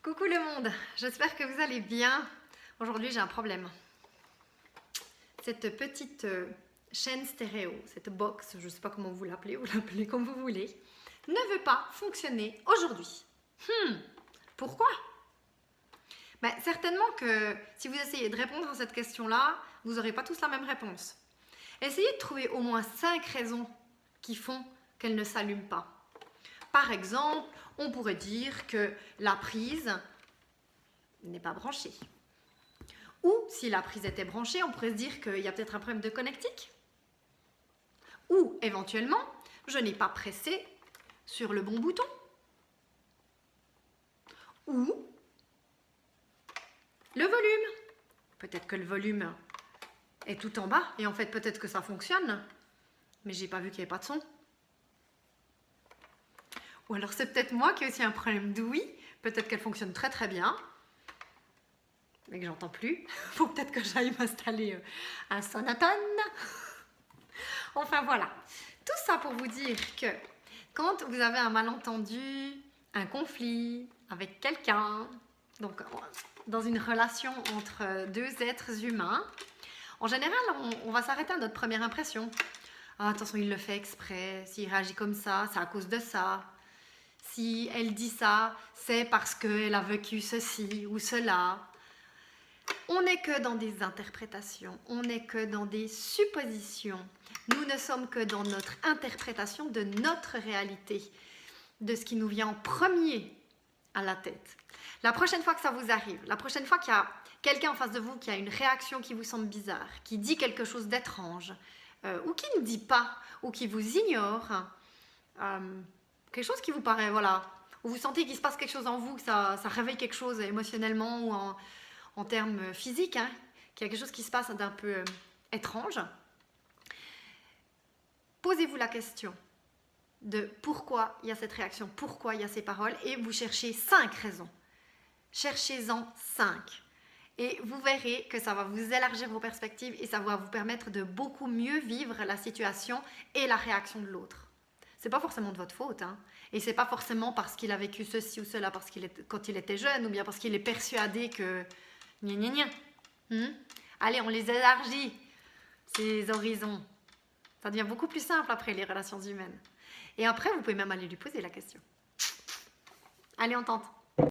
Coucou le monde, j'espère que vous allez bien. Aujourd'hui j'ai un problème. Cette petite chaîne stéréo, cette box, je ne sais pas comment vous l'appelez comme vous voulez, ne veut pas fonctionner aujourd'hui. Pourquoi? Certainement que si vous essayez de répondre à cette question-là, vous n'aurez pas tous la même réponse. Essayez de trouver au moins 5 raisons qui font qu'elle ne s'allume pas. Par exemple, on pourrait dire que la prise n'est pas branchée. Ou si la prise était branchée, on pourrait se dire qu'il y a peut-être un problème de connectique. Ou éventuellement, je n'ai pas pressé sur le bon bouton. Ou le volume. Peut-être que le volume est tout en bas et en fait peut-être que ça fonctionne, mais j'ai pas vu qu'il n'y avait pas de son. Ou alors c'est peut-être moi qui ai aussi un problème d'ouïe, peut-être qu'elle fonctionne très très bien, mais que j'entends plus. Faut peut-être que j'aille m'installer un sonotone. Enfin voilà, tout ça pour vous dire que quand vous avez un malentendu, un conflit avec quelqu'un, donc dans une relation entre deux êtres humains, en général on va s'arrêter à notre première impression. Ah, attention, il le fait exprès, s'il réagit comme ça, c'est à cause de ça. Si elle dit ça, c'est parce qu'elle a vécu ceci ou cela. On n'est que dans des interprétations, on n'est que dans des suppositions. Nous ne sommes que dans notre interprétation de notre réalité, de ce qui nous vient en premier à la tête. La prochaine fois que ça vous arrive, la prochaine fois qu'il y a quelqu'un en face de vous qui a une réaction qui vous semble bizarre, qui dit quelque chose d'étrange, ou qui ne dit pas, ou qui vous ignore, quelque chose qui vous paraît, voilà, où vous sentez qu'il se passe quelque chose en vous, que ça réveille quelque chose émotionnellement ou en termes physiques, qu'il y a quelque chose qui se passe d'un peu étrange, posez-vous la question de pourquoi il y a cette réaction, pourquoi il y a ces paroles, et vous cherchez 5 raisons. Cherchez-en 5. Et vous verrez que ça va vous élargir vos perspectives et ça va vous permettre de beaucoup mieux vivre la situation et la réaction de l'autre. C'est pas forcément de votre faute, et c'est pas forcément parce qu'il a vécu ceci ou cela quand il était jeune, ou bien parce qu'il est persuadé que Allez, on les élargit, ces horizons. Ça devient beaucoup plus simple après les relations humaines. Et après, vous pouvez même aller lui poser la question. Allez, on tente.